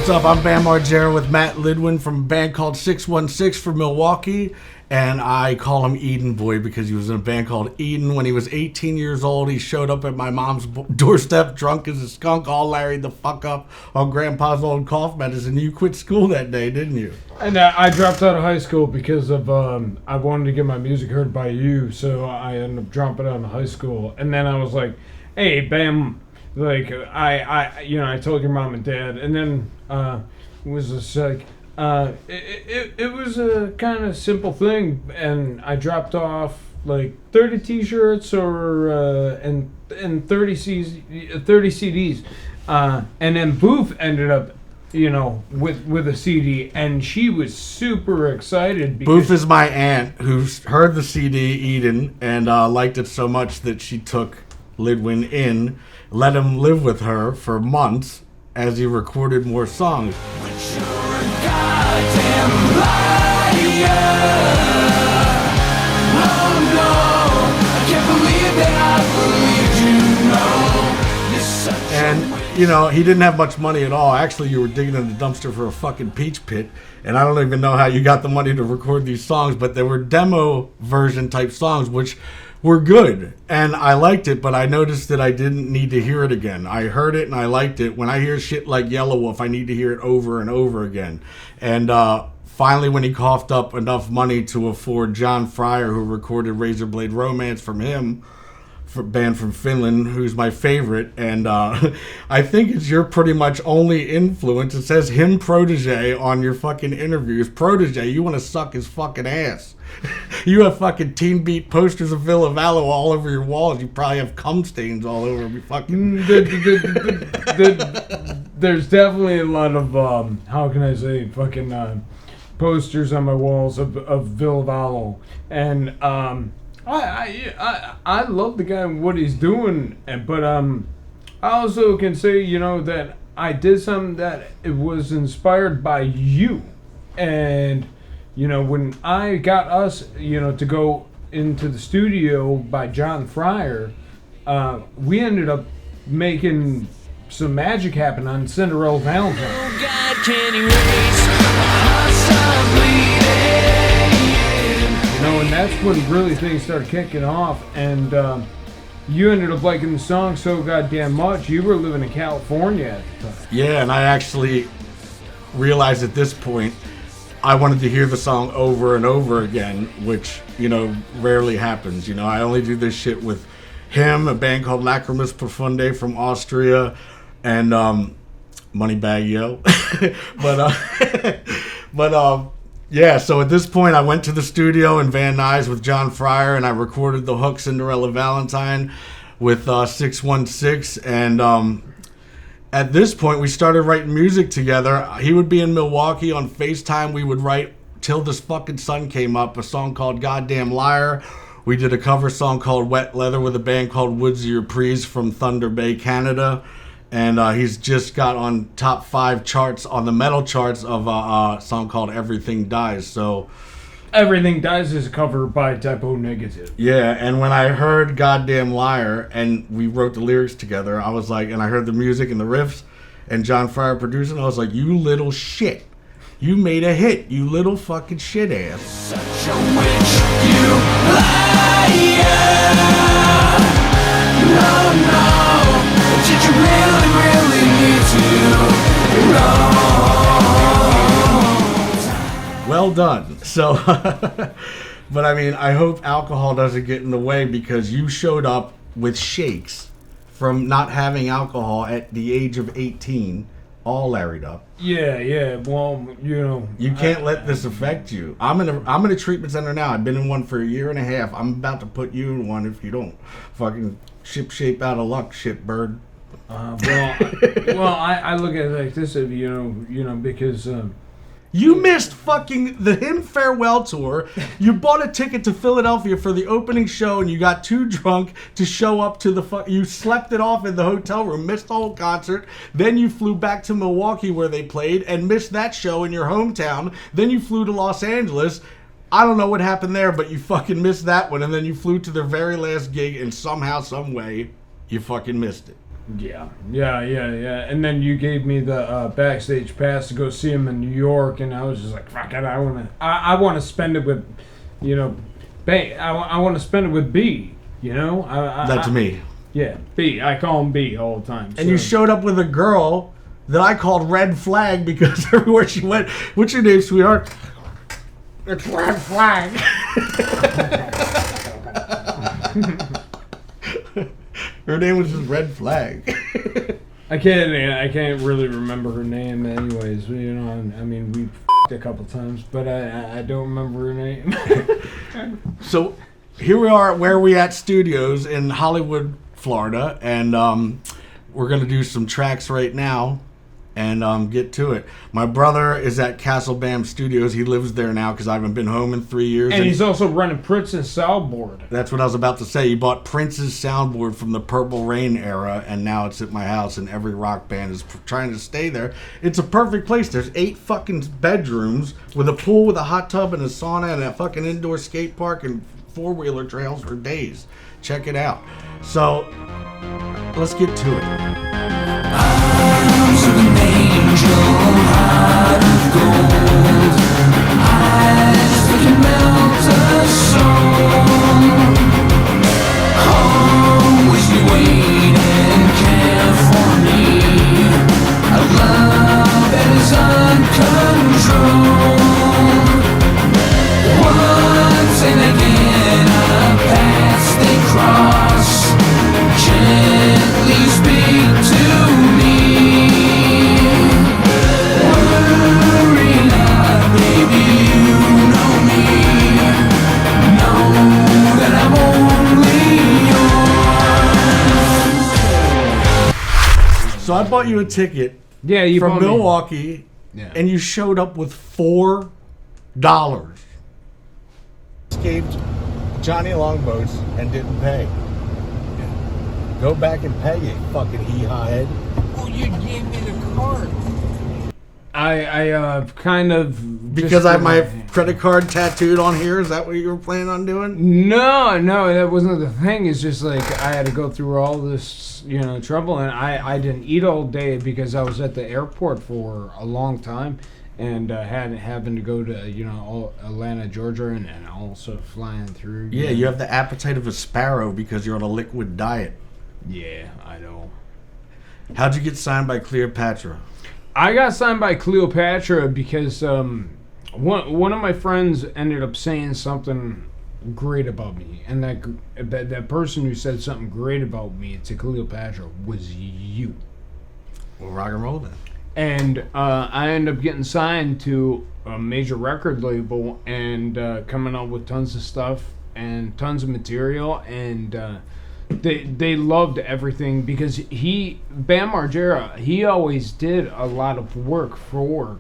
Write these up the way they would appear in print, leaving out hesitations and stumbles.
What's up? I'm Bam Margera with Matt Lidwin from a band called 616 from Milwaukee, and I call him Eden Boy because he was in a band called Eden. When he was 18 years old, he showed up at my mom's doorstep drunk as a skunk, all larried the fuck up on Grandpa's old cough medicine. You quit school that day, didn't you? And I dropped out of high school because of I wanted to get my music heard by you, so I ended up dropping out of high school. And then I was like, hey, Bam, like I told your mom and dad, and then it was just like it was a kind of simple thing, and I dropped off like 30 T-shirts and 30 CDs, and then Booth ended up with a CD, and she was super excited. Booth is my aunt who heard the CD Eden and liked it so much that she took Lidwin in, let him live with her for months as he recorded more songs. But you're a goddamn liar. Oh no, I can't believe that I believed you. You're such And, he didn't have much money at all. Actually, you were digging in the dumpster for a fucking peach pit. And I don't even know how you got the money to record these songs, but they were demo version type songs, which were good. And I liked it, but I noticed that I didn't need to hear it again. I heard it and I liked it. When I hear shit like Yellow Wolf, I need to hear it over and over again. And finally, when he coughed up enough money to afford John Fryer, who recorded Razorblade Romance from him, band from Finland, who's my favorite, and I think it's your pretty much only influence. It says him protege on your fucking interviews. Protege, you want to suck his fucking ass. You have fucking Teen Beat posters of Villa Vallo all over your walls. You probably have cum stains all over me fucking... There's definitely a lot of, how can I say, fucking posters on my walls of Villa Vallo, and I love the guy and what he's doing, but I also can say that I did something that it was inspired by you, and when I got us to go into the studio by John Fryer, we ended up making some magic happen on Cinderella Valentine. Oh God, can erase my heart stop bleeding. And that's when really things started kicking off, and you ended up liking the song so goddamn much. You were living in California at the time. Yeah, and I actually realized at this point I wanted to hear the song over and over again, which, rarely happens. I only do this shit with him, a band called Lacrimus Profunde from Austria, and Moneybag Yo. Yeah, so at this point, I went to the studio in Van Nuys with John Fryer, and I recorded the hook Cinderella Valentine with 616. And at this point, we started writing music together. He would be in Milwaukee on FaceTime. We would write Till This Fucking Sun Came Up, a song called Goddamn Liar. We did a cover song called Wet Leather with a band called Woodsy Reprise from Thunder Bay, Canada. And he's just got on top 5 charts on the metal charts of a song called Everything Dies. So Everything Dies is a cover by Typo Negative. Yeah, and when I heard Goddamn Liar and we wrote the lyrics together, I was like, and I heard the music and the riffs and John Fryer producing, I was like, you little shit. You made a hit, you little fucking shit ass. Such a witch, you liar. No. Did you really need to know? Well done. So, but I mean, I hope alcohol doesn't get in the way, because you showed up with shakes from not having alcohol at the age of 18, all larried up. Yeah. Well, you can't let this affect you. I'm in a treatment center now. I've been in one for a year and a half. I'm about to put you in one if you don't. Fucking ship shape out of luck, shit bird. I look at it like this, because you missed fucking the Him Farewell tour. You bought a ticket to Philadelphia for the opening show, and you got too drunk to show up to you slept it off in the hotel room, missed the whole concert. Then you flew back to Milwaukee where they played and missed that show in your hometown. Then you flew to Los Angeles. I don't know what happened there, but you fucking missed that one. And then you flew to their very last gig, and somehow, some way, you fucking missed it. Yeah. And then you gave me the backstage pass to go see him in New York, and I was just like, fuck it, I want to spend it with, you know, I want to spend it with B. You know, That's me. Yeah, B. I call him B all the time. And you showed up with a girl that I called Red Flag because everywhere she went, what's your name, sweetheart? It's Red Flag. Her name was just Red Flag. I can't really remember her name, anyways. You know, I mean, we f***ed a couple times, but I don't remember her name. So here we are at Where We At Studios in Hollywood, Florida, and we're gonna do some tracks right now and get to it. My brother is at Castle Bam Studios. He lives there now because I haven't been home in 3 years. And he's also running Prince's soundboard. That's what I was about to say. He bought Prince's soundboard from the Purple Rain era, and now it's at my house, and every rock band is trying to stay there. It's a perfect place. There's 8 fucking bedrooms with a pool with a hot tub and a sauna and a fucking indoor skate park and 4-wheeler trails for days. Check it out. So, let's get to it. Arms of an angel, heart of gold, eyes that can melt a soul. Always be waiting, care for me. A love that is uncontrolled. Once and again, a path they cross. Gently speak to me. Worry not, baby, you know me. Know that I'm only yours. So, I bought you a ticket Yeah, you from bought me- Milwaukee, Yeah. and you showed up with $4. Escaped Johnny Longboats and didn't pay. Go back and pay, you fucking hee-haw head. Well, you gave me the card. I kind of Because I have my credit card tattooed on here? Is that what you were planning on doing? No, that wasn't the thing. It's just like I had to go through all this, you know, trouble, and I didn't eat all day because I was at the airport for a long time, and having to go to, you know, Atlanta, Georgia, and also flying through. Yeah, you have the appetite of a sparrow because you're on a liquid diet. Yeah, I know. How'd you get signed by Cleopatra? I got signed by Cleopatra because one of my friends ended up saying something great about me, and that person who said something great about me to Cleopatra was you. Well, rock and roll then. And I ended up getting signed to a major record label and coming out with tons of stuff and tons of material, and they loved everything because Bam Margera, he always did a lot of work for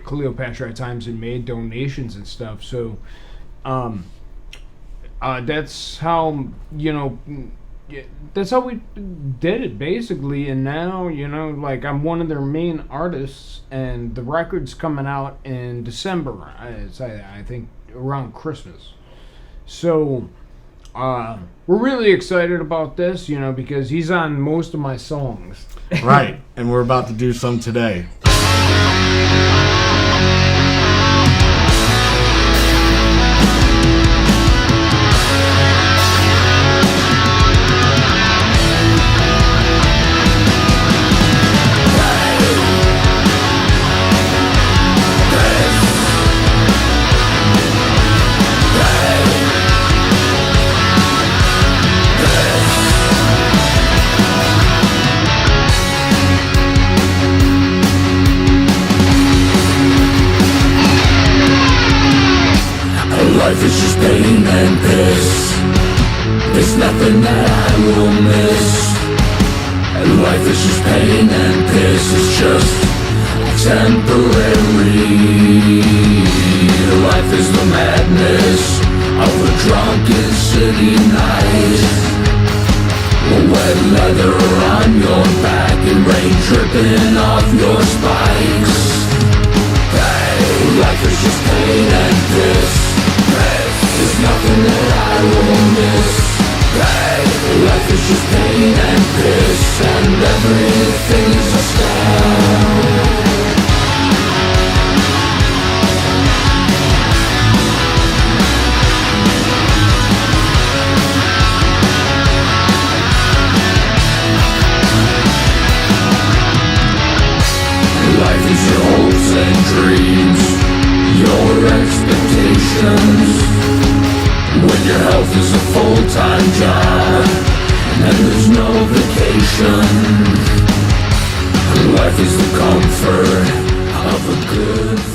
Cleopatra at times and made donations and stuff. So that's how, you know, that's how we did it basically. And now, you know, like I'm one of their main artists, and the record's coming out in December. I think around Christmas. So we're really excited about this, you know, because he's on most of my songs. Right, and we're about to do some today. Life is just pain and piss. There's nothing that I will miss. And life is just pain and piss. It's just temporary. Life is the madness of a drunken city night. Wet leather on your back and rain dripping off your spikes. Hey, life is just pain and piss. There's nothing that I will miss. Hey, life is just pain and piss, and Life is the comfort of a good